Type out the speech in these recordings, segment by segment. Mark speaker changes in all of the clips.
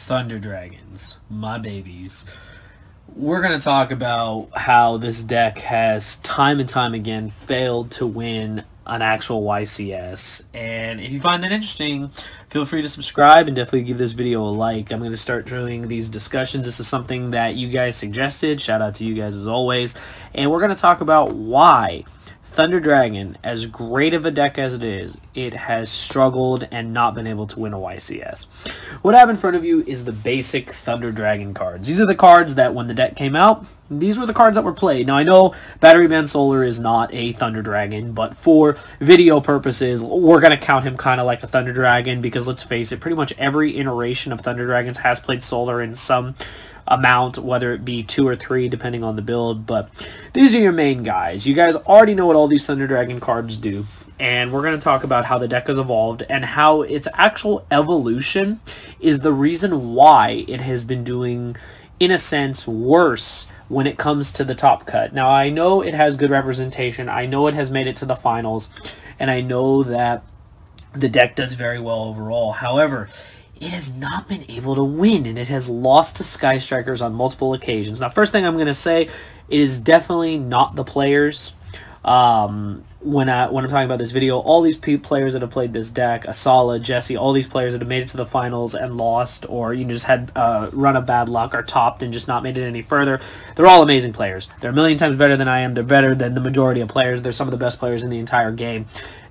Speaker 1: Thunder Dragons, my babies. We're going to talk about how this deck has time and time again failed to win an actual YCS. And if you find that interesting, feel free to subscribe and definitely give this video a like. I'm going to start doing these discussions. This is something that you guys suggested. Shout out to you guys as always. And we're going to talk about why Thunder Dragon, as great of a deck as it is, it has struggled and not been able to win a YCS. What I have in front of you is the basic Thunder Dragon cards. These are the cards that when the deck came out, these were the cards that were played. Now I know Battery Man Solar is not a Thunder Dragon, but for video purposes, we're going to count him kind of like a Thunder Dragon because let's face it, pretty much every iteration of Thunder Dragons has played Solar in some amount, whether it be 2 or 3 depending on the build. But these are your main guys. You guys already know what all these Thunder Dragon cards do, and we're going to talk about how the deck has evolved and how its actual evolution is the reason why it has been doing, in a sense, worse when it comes to the top cut. Now I know it has good representation, I know it has made it to the finals, and I know that the deck does very well overall. However, it has not been able to win, and it has lost to Sky Strikers on multiple occasions. Now, first thing I'm going to say, it is definitely not the players. When I'm talking about this video, all these players that have played this deck, Asala, Jesse, all these players that have made it to the finals and lost, or just had a run of bad luck, or topped and just not made it any further, they're all amazing players. They're a million times better than I am. They're better than the majority of players. They're some of the best players in the entire game.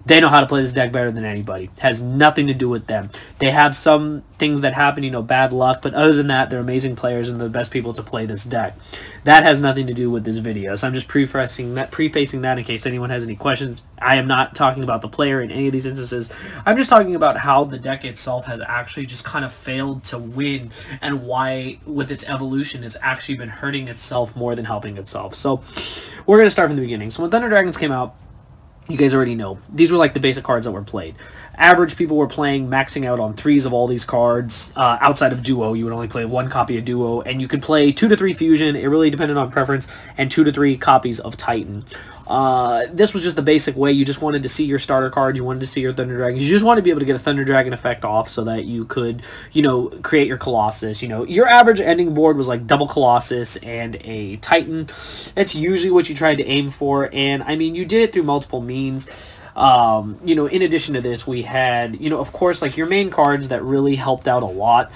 Speaker 1: They know how to play this deck better than anybody. It has nothing to do with them. They have some things that happen, bad luck, but other than that, they're amazing players and the best people to play this deck. That has nothing to do with this video, so I'm just prefacing that in case anyone has any questions. I am not talking about the player in any of these instances. I'm just talking about how the deck itself has actually just kind of failed to win, and why, with its evolution, it's actually been hurting itself more than helping itself. So, we're going to start from the beginning. So when Thunder Dragons came out, you guys already know, these were like the basic cards that were played. Average people were playing, maxing out on 3s of all these cards. Outside of Duo, you would only play 1 copy of Duo, and you could play 2 to 3 Fusion, it really depended on preference, and 2 to 3 copies of Titan. This was just the basic way. You just wanted to see your starter cards, you wanted to see your Thunder Dragons, you just wanted to be able to get a Thunder Dragon effect off so that you could, create your Colossus. Your average ending board was like double Colossus and a Titan. That's usually what you tried to aim for, and I mean, you did it through multiple means. In addition to this, we had, of course, like your main cards that really helped out a lot,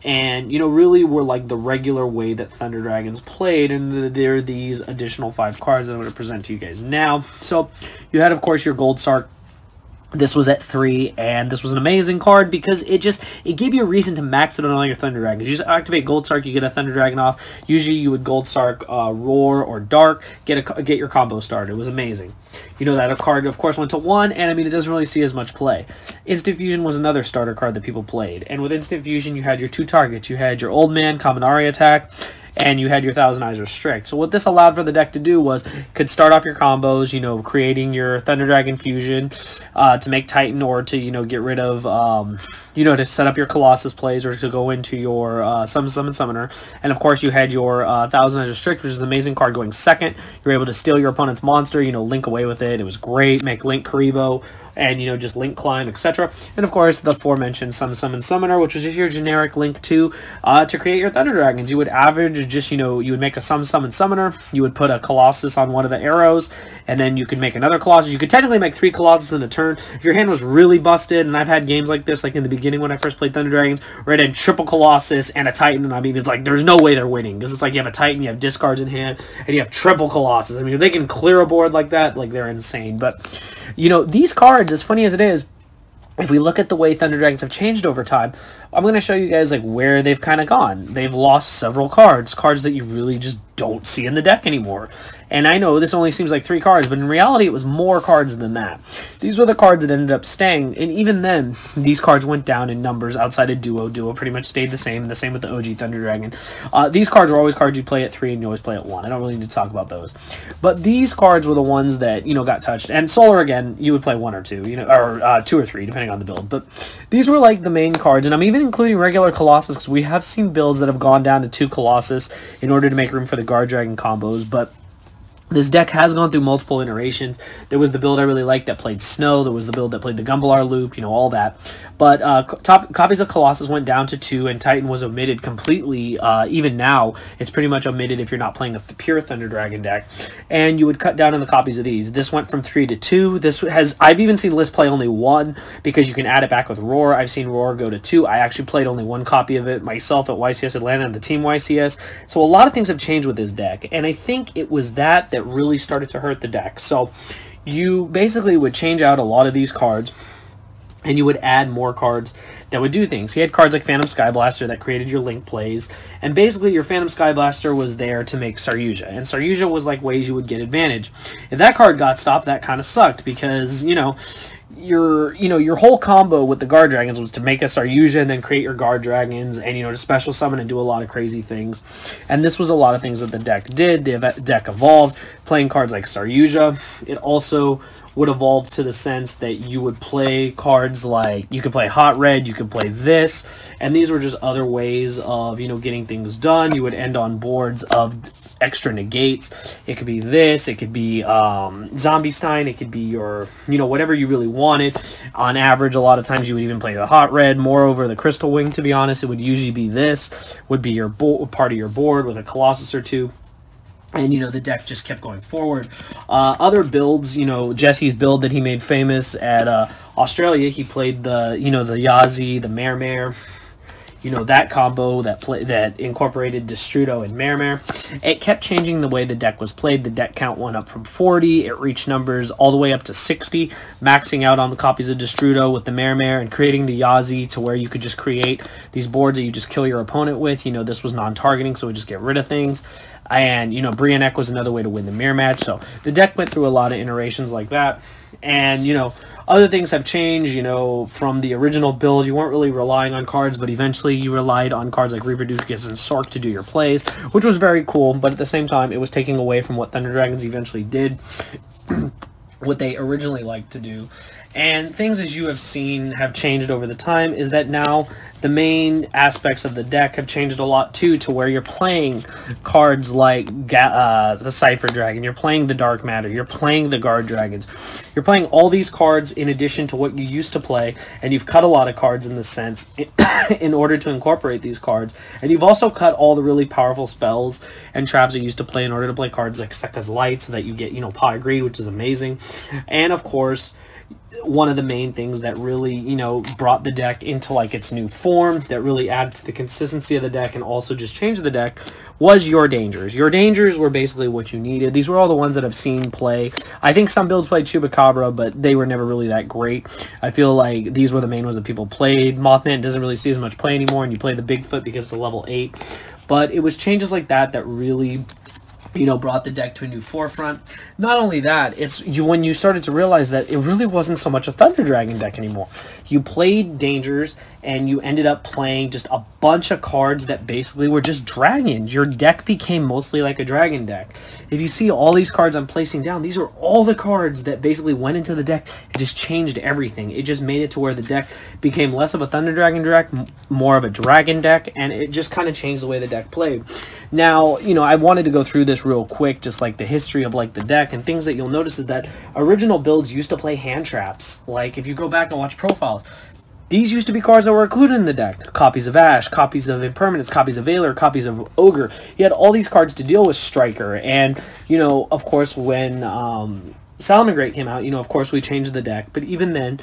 Speaker 1: and, really were like the regular way that Thunder Dragons played, and there are these additional 5 cards that I'm going to present to you guys now. So, you had, of course, your Gold Sark. This was at 3, and this was an amazing card because it gave you a reason to max it on all your Thunder Dragons. You just activate Gold Sark, you get a Thunder Dragon off. Usually you would Gold Sark Roar or Dark, get your combo started. It was amazing. That card, of course, went to 1, and I mean, it doesn't really see as much play. Instant Fusion was another starter card that people played, and with Instant Fusion, you had your 2 targets. You had your Old Man Kaminari attack, and you had your Thousand Eyes Restrict. So what this allowed for the deck to do was, could start off your combos, creating your Thunder Dragon Fusion to make Titan, or to, get rid of, to set up your Colossus plays, or to go into your Summon Summoner. And of course you had your Thousand Eyes Restrict, which is an amazing card going second. You were able to steal your opponent's monster, Link away with it. It was great. Make Link Karibo, and just Link Climb, etc. And of course the aforementioned Summon Summoner, which was just your generic Link to create your Thunder Dragons. You would average just, you would make a Summon Summoner, you would put a Colossus on one of the arrows, and then you could make another Colossus. You could technically make 3 Colossus in a turn. If your hand was really busted, and I've had games like this, like in the beginning when I first played Thunder Dragons, where it had triple Colossus and a Titan, and I mean, it's like, there's no way they're winning, because it's like you have a Titan, you have discards in hand, and you have triple Colossus. I mean, if they can clear a board like that, like, they're insane. But, these cards, as funny as it is, if we look at the way Thunder Dragons have changed over time, I'm going to show you guys like where they've kind of gone. They've lost several cards that you really just don't see in the deck anymore. And I know this only seems like 3 cards, but in reality it was more cards than that. These were the cards that ended up staying, and even then, these cards went down in numbers outside of Duo. Duo pretty much stayed the same with the OG Thunder Dragon. These cards were always cards you play at 3 and you always play at 1. I don't really need to talk about those. But these cards were the ones that, got touched. And Solar, again, you would play 1 or 2, or 2 or 3, depending on the build. But these were like the main cards, and I'm even including regular Colossus, because we have seen builds that have gone down to 2 Colossus in order to make room for the Guard Dragon combos, but This deck has gone through multiple iterations. There was the build I really liked that played Snow. There was the build that played the Gumbalar loop, you know, all that. But copies of Colossus went down to 2, and Titan was omitted completely. Even now, it's pretty much omitted if you're not playing a pure Thunder Dragon deck. And you would cut down on the copies of these. This went from 3 to 2. I've even seen List play only 1 because you can add it back with Roar. I've seen Roar go to 2. I actually played only 1 copy of it myself at YCS Atlanta and the Team YCS. So a lot of things have changed with this deck. And I think it was that really started to hurt the deck. So you basically would change out a lot of these cards, and you would add more cards that would do things. You had cards like Phantom Skyblaster that created your link plays, and basically your Phantom Skyblaster was there to make Saryuja, and Saryuja was like ways you would get advantage. If that card got stopped, that kind of sucked, because, you know, your whole combo with the Guard Dragons was to make a Saryuja and then create your Guard Dragons and, you know, to special summon and do a lot of crazy things. And this was a lot of things that the deck did. The deck evolved, playing cards like Saryuja. It also would evolve to the sense that you would play cards like, you could play Hot Red, you could play this, and these were just other ways of, you know, getting things done. You would end on boards of extra negates. It could be this, it could be Zombie Stein, it could be your, you know, whatever you really wanted. On average, a lot of times you would even play the Hot Red. Moreover, the Crystal Wing, to be honest, it would usually be this, would be your part of your board with a Colossus or 2. And, you know, the deck just kept going forward. Other builds, you know, Jesse's build that he made famous at Australia, he played the, you know, the Yazi, the Mare, you know, that combo that incorporated Destrudo and Mare. It kept changing the way the deck was played. The deck count went up from 40. It reached numbers all the way up to 60, maxing out on the copies of Destrudo with the Mare and creating the Yazi to where you could just create these boards that you just kill your opponent with. You know, this was non-targeting, so we just get rid of things. And, you know, Brianek was another way to win the mirror match. So the deck went through a lot of iterations like that. And, you know, other things have changed. You know, from the original build, you weren't really relying on cards, but eventually you relied on cards like Reproducus and Sark to do your plays, which was very cool. But at the same time, it was taking away from what Thunder Dragons eventually did, what they originally liked to do. And things, as you have seen, have changed over the time, is that now the main aspects of the deck have changed a lot too, to where you're playing cards like the Cypher Dragon, you're playing the Dark Matter, you're playing the Guard Dragons. You're playing all these cards in addition to what you used to play, and you've cut a lot of cards in this sense in order to incorporate these cards. And you've also cut all the really powerful spells and traps you used to play in order to play cards like Sekka's Light, so that you get, you know, Pot of Greed, which is amazing. And of course, one of the main things that really, you know, brought the deck into like its new form, that really added to the consistency of the deck and also just changed the deck, was your dangers. Your dangers were basically what you needed. These were all the ones that I've seen play. I think some builds played Chupacabra, but they were never really that great. I feel like these were the main ones that people played. Mothman doesn't really see as much play anymore, and you play the Bigfoot because it's a level 8. But it was changes like that that really, you know, brought the deck to a new forefront. Not only that, when you started to realize that it really wasn't so much a Thunder Dragon deck anymore. You played Dangers, and you ended up playing just a bunch of cards that basically were just dragons. Your deck became mostly like a dragon deck. If you see all these cards I'm placing down, these are all the cards that basically went into the deck and just changed everything. It just made it to where the deck became less of a Thunder Dragon deck, more of a dragon deck, and it just kind of changed the way the deck played. Now, you know, I wanted to go through this real quick, just like the history of like the deck, and things that you'll notice is that original builds used to play hand traps. Like, if you go back and watch profiles, these used to be cards that were included in the deck. Copies of Ash, copies of Impermanence, copies of Valor, copies of Ogre. You had all these cards to deal with Striker. And, you know, of course, when Salamangreat came out, you know, of course, we changed the deck. But even then,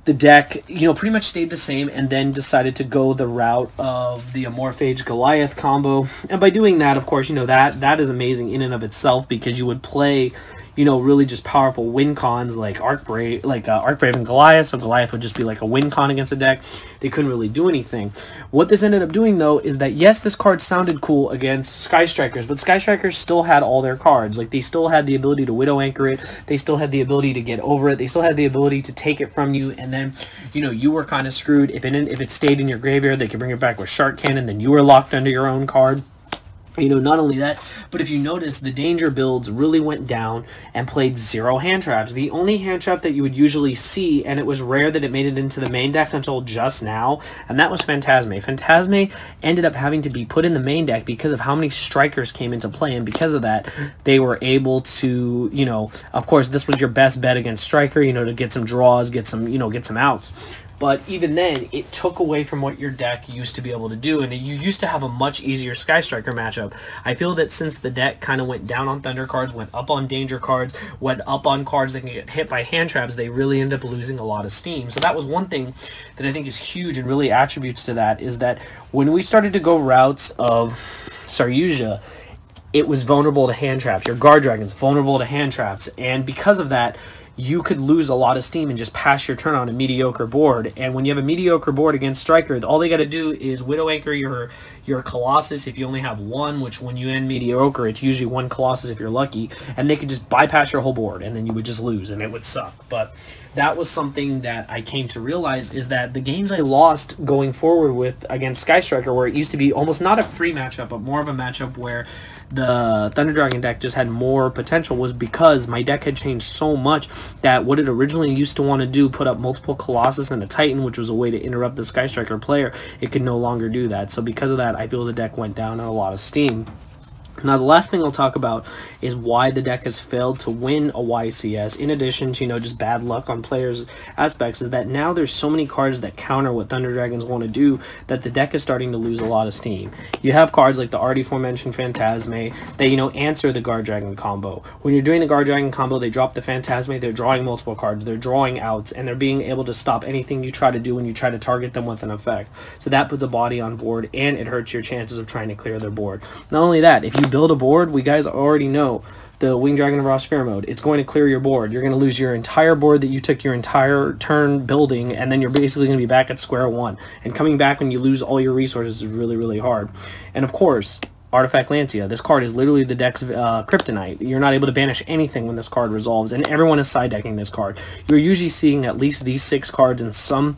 Speaker 1: the deck, you know, pretty much stayed the same, and then decided to go the route of the Amorphage Goliath combo. And by doing that, of course, you know, that is amazing in and of itself, because you would play, you know, really just powerful win cons like Arcbrave and Goliath. So Goliath would just be like a win con against the deck. They couldn't really do anything. What this ended up doing, though, is that, yes, this card sounded cool against Sky Strikers, but Sky Strikers still had all their cards. Like, they still had the ability to Widow Anchor it. They still had the ability to get over it. They still had the ability to take it from you, and then, you know, you were kind of screwed. If it stayed in your graveyard, they could bring it back with Shark Cannon, then you were locked under your own card. Not only that, but if you notice, the danger builds really went down and played 0 hand traps. The only hand trap that you would usually see, and it was rare that it made it into the main deck until just now, and that was Phantasme. Phantasme ended up having to be put in the main deck because of how many strikers came into play, and because of that, they were able to, of course, this was your best bet against Striker, to get some draws, get some outs. But even then, it took away from what your deck used to be able to do, and you used to have a much easier Sky Striker matchup. I feel that since the deck kind of went down on Thunder cards, went up on Danger cards, went up on cards that can get hit by hand traps, they really end up losing a lot of steam. So that was one thing that I think is huge and really attributes to that, is that when we started to go routes of Saryuja, it was vulnerable to hand traps. Your Guard Dragon's vulnerable to hand traps, and because of that, you could lose a lot of steam and just pass your turn on a mediocre board. And when you have a mediocre board against Striker, all they got to do is Widow Anchor your Colossus if you only have one, which when you end mediocre, it's usually one Colossus if you're lucky, and they could just bypass your whole board, and then you would just lose, and it would suck. But that was something that I came to realize, is that the games I lost going forward with against Sky Striker, where it used to be almost not a free matchup, but more of a matchup where the Thunder Dragon deck just had more potential, was because my deck had changed so much that what it originally used to want to do, put up multiple Colossus and a Titan, which was a way to interrupt the Sky Striker player, it could no longer do that. So because of that, I feel the deck went down on a lot of steam. Now, the last thing I'll talk about is why the deck has failed to win a YCS, in addition to, just bad luck on players' aspects, is that now there's so many cards that counter what Thunder Dragons want to do that the deck is starting to lose a lot of steam. You have cards like the already aforementioned Phantasme that, answer the Guard Dragon combo. When you're doing the Guard Dragon combo, they drop the Phantasme, they're drawing multiple cards, they're drawing outs, and they're being able to stop anything you try to do when you try to target them with an effect. So that puts a body on board, and it hurts your chances of trying to clear their board. Not only that, if you build a board, we guys already know the Winged Dragon of Raw Sphere mode, it's going to clear your board. You're going to lose your entire board that you took your entire turn building, and then you're basically going to be back at square one. And coming back when you lose all your resources is really, really hard. And of course, Artifact Lancia. This card is literally the deck's kryptonite. You're not able to banish anything when this card resolves, and everyone is side decking this card. You're usually seeing at least these 6 cards in some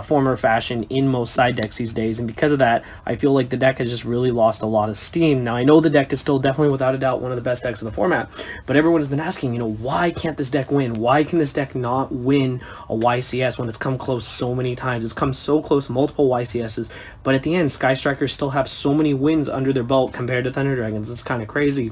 Speaker 1: form or fashion in most side decks these days, and because of that, I feel like the deck has just really lost a lot of steam. Now, I know the deck is still definitely, without a doubt, one of the best decks in the format, but everyone has been asking, why can't this deck win? Why can this deck not win a YCS when it's come close so many times? It's come so close, multiple YCSs, but at the end, Sky Strikers still have so many wins under their belt compared to Thunder Dragons. It's kind of crazy.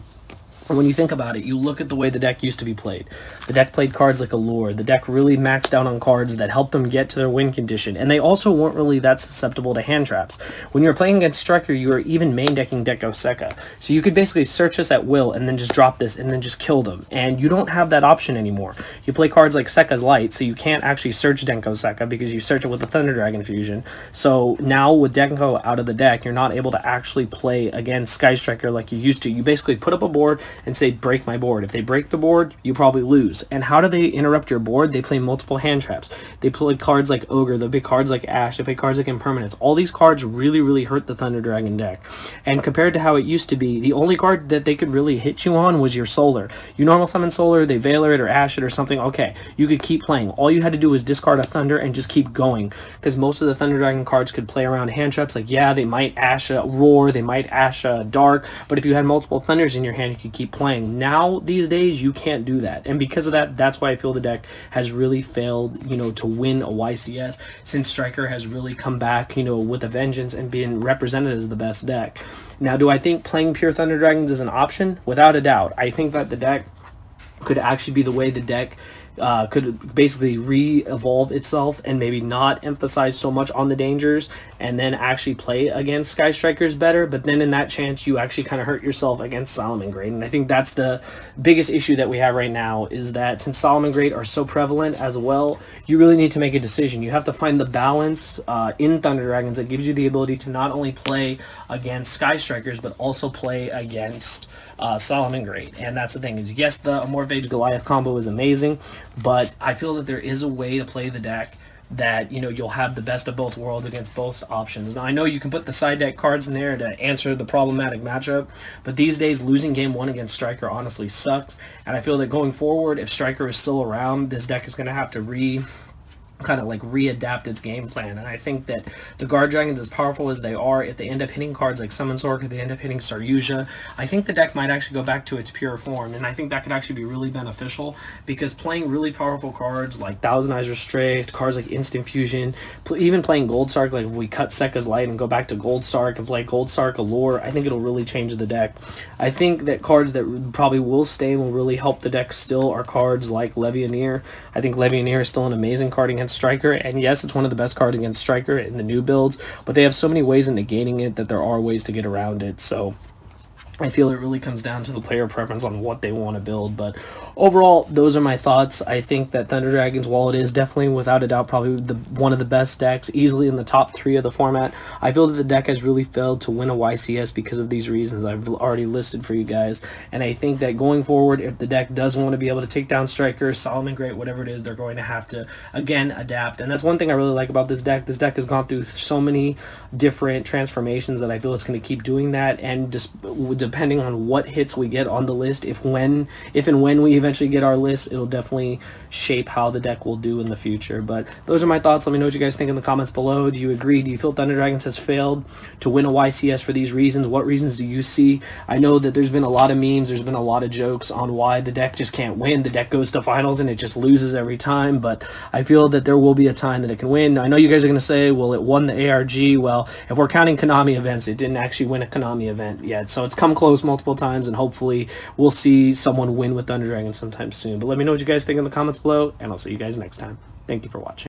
Speaker 1: And when you think about it, you look at the way the deck used to be played. The deck played cards like Allure. The deck really maxed out on cards that helped them get to their win condition. And they also weren't really that susceptible to hand traps. When you were playing against Striker, you were even main decking Dekoseka. So you could basically search us at will and then just drop this and then just kill them. And you don't have that option anymore. You play cards like Sekka's Light, so you can't actually search Dekoseka because you search it with the Thunder Dragon fusion. So now with Denko out of the deck, you're not able to actually play against Sky Striker like you used to. You basically put up a board and say, break my board. If they break the board, you probably lose. And how do they interrupt your board? They play multiple hand traps. They play cards like Ogre, they play cards like Ash, they play cards like Impermanence. All these cards really, really hurt the Thunder Dragon deck. And compared to how it used to be, the only card that they could really hit you on was your Solar. You normal summon Solar, they Veiler it or Ash it or something, okay, you could keep playing. All you had to do was discard a Thunder and just keep going. Because most of the Thunder Dragon cards could play around hand traps, like, yeah, they might Ash a Roar, they might Ash a Dark, but if you had multiple Thunders in your hand, you could keep playing. Now, these days, you can't do that. And because of that, that's why I feel the deck has really failed, to win a YCS, since Striker has really come back, with a vengeance and being represented as the best deck. Now, do I think playing pure Thunder Dragons is an option? Without a doubt. I think that the deck could actually be the way the deck could basically re-evolve itself and maybe not emphasize so much on the dangers and then actually play against Sky Strikers better, but then in that chance you actually kind of hurt yourself against Salamangreat. And I think that's the biggest issue that we have right now, is that since Salamangreat are so prevalent as well, you really need to make a decision. You have to find the balance in Thunder Dragons that gives you the ability to not only play against Sky Strikers but also play against Salamangreat. And that's the thing, is yes, the Amorphage Goliath combo is amazing, but I feel that there is a way to play the deck that, you'll have the best of both worlds against both options. Now, I know you can put the side deck cards in there to answer the problematic matchup, but these days, losing game 1 against Striker honestly sucks, and I feel that going forward, if Striker is still around, this deck is going to have to kind of like readapt its game plan. And I think that the Guard Dragons, as powerful as they are, if they end up hitting cards like Summon Sork, if they end up hitting Yugioh, I think the deck might actually go back to its pure form, and I think that could actually be really beneficial, because playing really powerful cards like Thousand Eyes Restrict, cards like Instant Fusion, even playing Gold Sark, like if we cut Sekka's Light and go back to Gold Sark and play Gold Sark Allure, I think it'll really change the deck. I think that cards that probably will stay and will really help the deck still are cards like Levianeer. I think Levianeer is still an amazing card against Striker, and yes, it's one of the best cards against Striker in the new builds, but they have so many ways of negating it that there are ways to get around it. So I feel it really comes down to the player preference on what they want to build. But overall, those are my thoughts. I think that Thunder Dragons, while it is definitely without a doubt probably one of the best decks, easily in the top 3 of the format, I feel that the deck has really failed to win a YCS because of these reasons I've already listed for you guys. And I think that going forward, if the deck does want to be able to take down Striker, Solomon Great, whatever it is, they're going to have to, again, adapt. And that's one thing I really like about this deck. This deck has gone through so many different transformations that I feel it's going to keep doing that. And just depending on what hits we get on the list, if and when we eventually get our list, it'll definitely shape how the deck will do in the future. But those are my thoughts. Let me know what you guys think in the comments below. Do you agree? Do you feel Thunder Dragons has failed to win a YCS for these reasons? What reasons do you see? I know that there's been a lot of memes, there's been a lot of jokes on why the deck just can't win. The deck goes to finals and it just loses every time, but I feel that there will be a time that it can win. I know you guys are going to say, well, it won the ARG. Well, if we're counting Konami events, it didn't actually win a Konami event yet, so it's come close multiple times, and hopefully we'll see someone win with Thunder Dragons sometime soon. But let me know what you guys think in the comments below, and I'll see you guys next time. Thank you for watching.